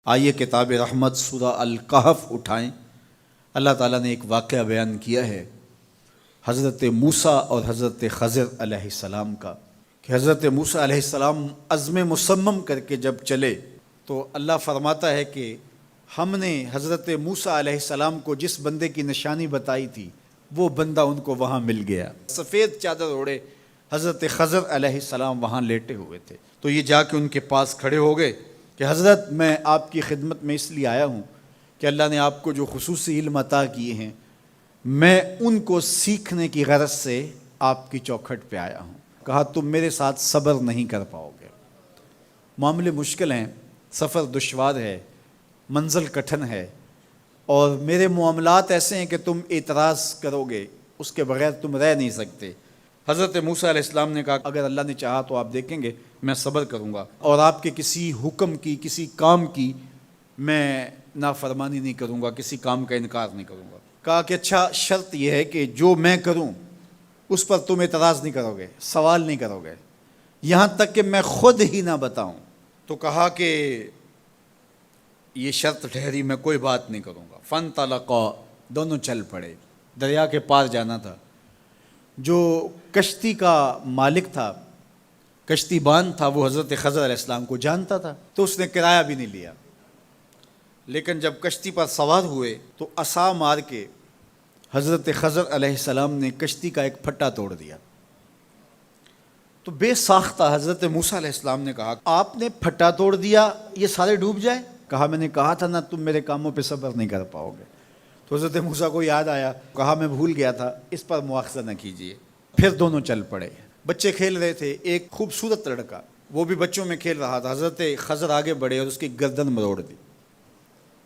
آئیے کتاب رحمت سورہ الکہف اٹھائیں۔ اللہ تعالیٰ نے ایک واقعہ بیان کیا ہے حضرت موسیٰ اور حضرت خضر علیہ السلام کا، کہ حضرت موسیٰ علیہ السلام عزم مصمم کر کے جب چلے تو اللہ فرماتا ہے کہ ہم نے حضرت موسیٰ علیہ السلام کو جس بندے کی نشانی بتائی تھی وہ بندہ ان کو وہاں مل گیا۔ سفید چادر اوڑے حضرت خضر علیہ السلام وہاں لیٹے ہوئے تھے، تو یہ جا کے ان کے پاس کھڑے ہو گئے کہ حضرت میں آپ کی خدمت میں اس لیے آیا ہوں کہ اللہ نے آپ کو جو خصوصی علم عطا کیے ہیں میں ان کو سیکھنے کی غرض سے آپ کی چوکھٹ پہ آیا ہوں۔ کہا تم میرے ساتھ صبر نہیں کر پاؤ گے، معاملے مشکل ہیں، سفر دشوار ہے، منزل کٹھن ہے، اور میرے معاملات ایسے ہیں کہ تم اعتراض کرو گے، اس کے بغیر تم رہ نہیں سکتے۔ حضرت موسیٰ علیہ السلام نے کہا اگر اللہ نے چاہا تو آپ دیکھیں گے میں صبر کروں گا، اور آپ کے کسی حکم کی کسی کام کی میں نافرمانی نہیں کروں گا، کسی کام کا انکار نہیں کروں گا۔ کہا کہ اچھا شرط یہ ہے کہ جو میں کروں اس پر تم اعتراض نہیں کرو گے، سوال نہیں کرو گے، یہاں تک کہ میں خود ہی نہ بتاؤں۔ تو کہا کہ یہ شرط ٹھہری، میں کوئی بات نہیں کروں گا۔ فانطلقا، دونوں چل پڑے، دریا کے پار جانا تھا۔ جو کشتی کا مالک تھا، کشتی بان تھا، وہ حضرت خضر علیہ السلام کو جانتا تھا، تو اس نے کرایہ بھی نہیں لیا، لیکن جب کشتی پر سوار ہوئے تو عصا مار کے حضرت خضر علیہ السلام نے کشتی کا ایک پھٹا توڑ دیا۔ تو بے ساختہ حضرت موسیٰ علیہ السلام نے کہا آپ نے پھٹا توڑ دیا، یہ سارے ڈوب جائے؟ کہا میں نے کہا تھا نا تم میرے کاموں پہ صبر نہیں کر پاؤ گے۔ تو حضرت موسیٰ کو یاد آیا، کہا میں بھول گیا تھا، اس پر مواخذہ نہ کیجیے۔ پھر دونوں چل پڑے، بچے کھیل رہے تھے، ایک خوبصورت لڑکا وہ بھی بچوں میں کھیل رہا تھا۔ حضرت خضر آگے بڑھے اور اس کی گردن مروڑ دی،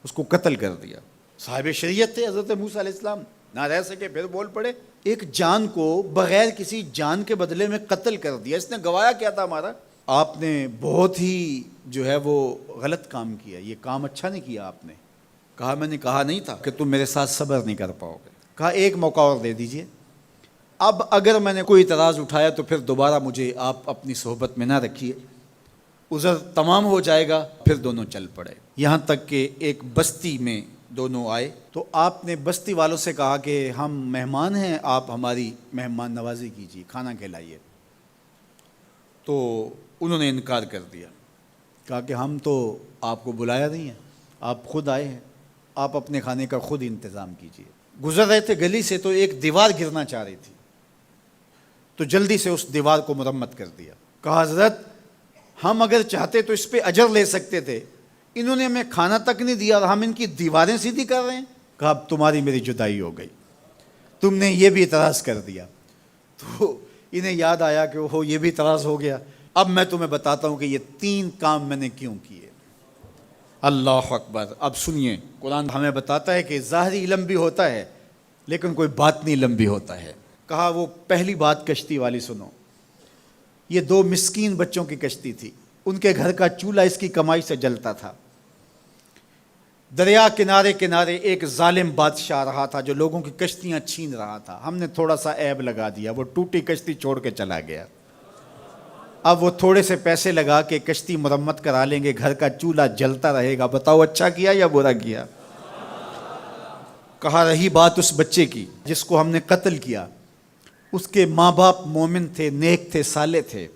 اس کو قتل کر دیا۔ صاحب شریعت تھے حضرت موسیٰ علیہ السلام، نہ رہ سکے، پھر بول پڑے ایک جان کو بغیر کسی جان کے بدلے میں قتل کر دیا، اس نے گوایا کیا تھا ہمارا؟ آپ نے بہت ہی جو ہے وہ غلط کام کیا، یہ کام اچھا نہیں کیا آپ نے۔ کہا میں نے کہا نہیں تھا کہ تم میرے ساتھ صبر نہیں کر پاؤ گے۔ کہا ایک موقع اور دے دیجئے، اب اگر میں نے کوئی اعتراض اٹھایا تو پھر دوبارہ مجھے آپ اپنی صحبت میں نہ رکھیے، عذر تمام ہو جائے گا۔ پھر دونوں چل پڑے، یہاں تک کہ ایک بستی میں دونوں آئے تو آپ نے بستی والوں سے کہا کہ ہم مہمان ہیں، آپ ہماری مہمان نوازی کیجیے، کھانا کھلائیے۔ تو انہوں نے انکار کر دیا، کہا کہ ہم تو آپ کو بلایا نہیں ہے، آپ خود آئے ہیں، آپ اپنے کھانے کا خود انتظام کیجیے۔ گزر رہے تھے گلی سے تو ایک دیوار گرنا چاہ رہی تھی، تو جلدی سے اس دیوار کو مرمت کر دیا۔ کہا حضرت ہم اگر چاہتے تو اس پہ اجر لے سکتے تھے، انہوں نے ہمیں کھانا تک نہیں دیا اور ہم ان کی دیواریں سیدھی کر رہے ہیں۔ کہا اب تمہاری میری جدائی ہو گئی، تم نے یہ بھی اعتراض کر دیا۔ تو انہیں یاد آیا کہ وہ یہ بھی اعتراض ہو گیا۔ اب میں تمہیں بتاتا ہوں کہ یہ 3 کام میں نے کیوں کیے۔ اللہ اکبر۔ اب سنیے، قرآن ہمیں بتاتا ہے کہ ظاہری علم بھی ہوتا ہے لیکن کوئی باطنی علم بھی ہوتا ہے۔ کہا وہ پہلی بات کشتی والی سنو، یہ 2 مسکین بچوں کی کشتی تھی، ان کے گھر کا چولہا اس کی کمائی سے جلتا تھا۔ دریا کنارے کنارے ایک ظالم بادشاہ رہا تھا جو لوگوں کی کشتیاں چھین رہا تھا، ہم نے تھوڑا سا عیب لگا دیا، وہ ٹوٹی کشتی چھوڑ کے چلا گیا۔ اب وہ تھوڑے سے پیسے لگا کے کشتی مرمت کرا لیں گے، گھر کا چولہا جلتا رہے گا، بتاؤ اچھا کیا یا برا کیا؟ کہا رہی بات اس بچے کی جس کو ہم نے قتل کیا، اس کے ماں باپ مومن تھے، نیک تھے، صالح تھے،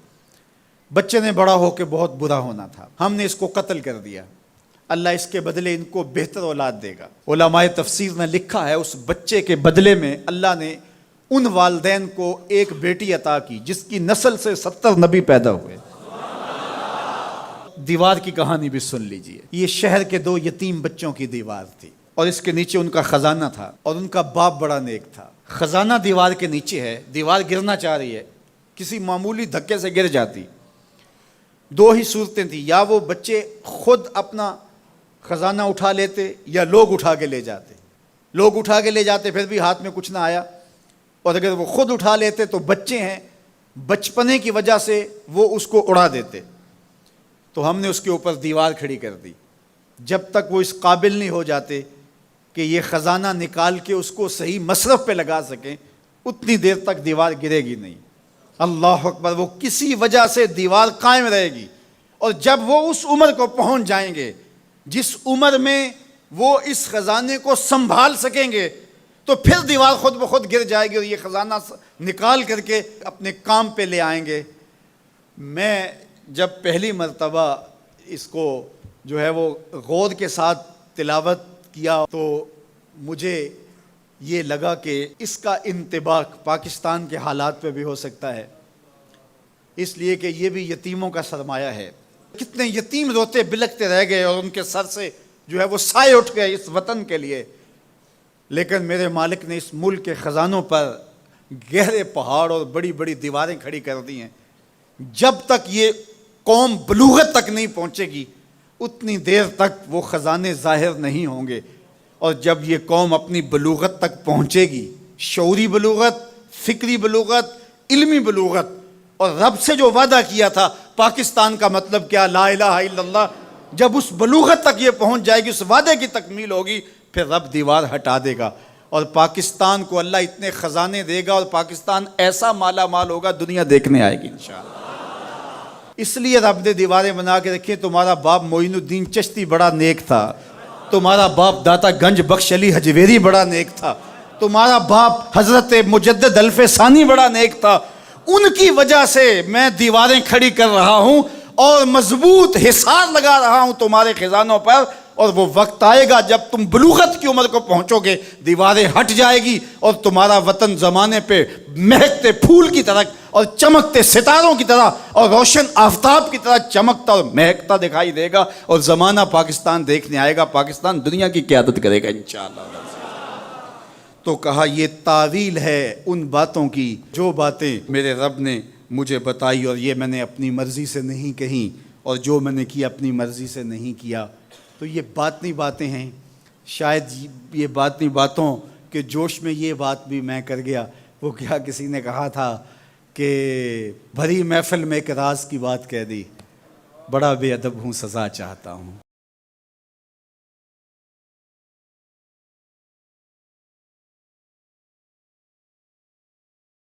بچے نے بڑا ہو کے بہت برا ہونا تھا، ہم نے اس کو قتل کر دیا، اللہ اس کے بدلے ان کو بہتر اولاد دے گا۔ علماء تفسیر نے لکھا ہے اس بچے کے بدلے میں اللہ نے ان والدین کو ایک بیٹی عطا کی جس کی نسل سے 70 نبی پیدا ہوئے۔ دیوار کی کہانی بھی سن لیجئے، یہ شہر کے 2 یتیم بچوں کی دیوار تھی اور اس کے نیچے ان کا خزانہ تھا، اور ان کا باپ بڑا نیک تھا۔ خزانہ دیوار کے نیچے ہے، دیوار گرنا چاہ رہی ہے، کسی معمولی دھکے سے گر جاتی۔ 2 ہی صورتیں تھیں، یا وہ بچے خود اپنا خزانہ اٹھا لیتے یا لوگ اٹھا کے لے جاتے۔ لوگ اٹھا کے لے جاتے پھر بھی ہاتھ میں کچھ نہ آیا، اور اگر وہ خود اٹھا لیتے تو بچے ہیں، بچپنے کی وجہ سے وہ اس کو اڑا دیتے۔ تو ہم نے اس کے اوپر دیوار کھڑی کر دی، جب تک وہ اس قابل نہیں ہو جاتے کہ یہ خزانہ نکال کے اس کو صحیح مصرف پہ لگا سکیں، اتنی دیر تک دیوار گرے گی نہیں۔ اللہ اکبر۔ وہ کسی وجہ سے دیوار قائم رہے گی، اور جب وہ اس عمر کو پہنچ جائیں گے جس عمر میں وہ اس خزانے کو سنبھال سکیں گے تو پھر دیوار خود بخود گر جائے گی اور یہ خزانہ نکال کر کے اپنے کام پہ لے آئیں گے۔ میں جب پہلی مرتبہ اس کو جو ہے وہ غور کے ساتھ تلاوت کیا تو مجھے یہ لگا کہ اس کا انطباق پاکستان کے حالات پہ بھی ہو سکتا ہے، اس لیے کہ یہ بھی یتیموں کا سرمایہ ہے۔ کتنے یتیم روتے بلکتے رہ گئے اور ان کے سر سے جو ہے وہ سائے اٹھ گئے اس وطن کے لیے، لیکن میرے مالک نے اس ملک کے خزانوں پر گہرے پہاڑ اور بڑی بڑی دیواریں کھڑی کر دی ہیں۔ جب تک یہ قوم بلوغت تک نہیں پہنچے گی اتنی دیر تک وہ خزانے ظاہر نہیں ہوں گے، اور جب یہ قوم اپنی بلوغت تک پہنچے گی، شعوری بلوغت، فکری بلوغت، علمی بلوغت، اور رب سے جو وعدہ کیا تھا پاکستان کا مطلب کیا، لا الہ الا اللہ، جب اس بلوغت تک یہ پہنچ جائے گی، اس وعدے کی تکمیل ہوگی، پھر رب دیوار ہٹا دے گا اور پاکستان کو اللہ اتنے خزانے دے گا اور پاکستان ایسا مالا مال ہوگا دنیا دیکھنے آئے گی انشاءاللہ۔ اس لیے رب نے دیواریں بنا کے رکھی۔ تمہارا باپ معین الدین چشتی بڑا نیک تھا، تمہارا باپ داتا گنج بخش علی حجویری بڑا نیک تھا، تمہارا باپ حضرت مجدد الف ثانی بڑا نیک تھا، ان کی وجہ سے میں دیواریں کھڑی کر رہا ہوں اور مضبوط حصار لگا رہا ہوں تمہارے خزانوں پر، اور وہ وقت آئے گا جب تم بلوغت کی عمر کو پہنچو گے، دیواریں ہٹ جائے گی اور تمہارا وطن زمانے پہ مہکتے پھول کی طرح اور چمکتے ستاروں کی طرح اور روشن آفتاب کی طرح چمکتا اور مہکتا دکھائی دے گا، اور زمانہ پاکستان دیکھنے آئے گا، پاکستان دنیا کی قیادت کرے گا انشاءاللہ۔ تو کہا یہ تعویل ہے ان باتوں کی جو باتیں میرے رب نے مجھے بتائی، اور یہ میں نے اپنی مرضی سے نہیں کہیں، اور جو میں نے کیا اپنی مرضی سے نہیں کیا۔ تو یہ باطنی باتیں ہیں، شاید یہ باطنی باتوں کے جوش میں یہ بات بھی میں کر گیا۔ وہ کیا کسی نے کہا تھا کہ بھری محفل میں ایک راز کی بات کہہ دی، بڑا بے ادب ہوں سزا چاہتا ہوں۔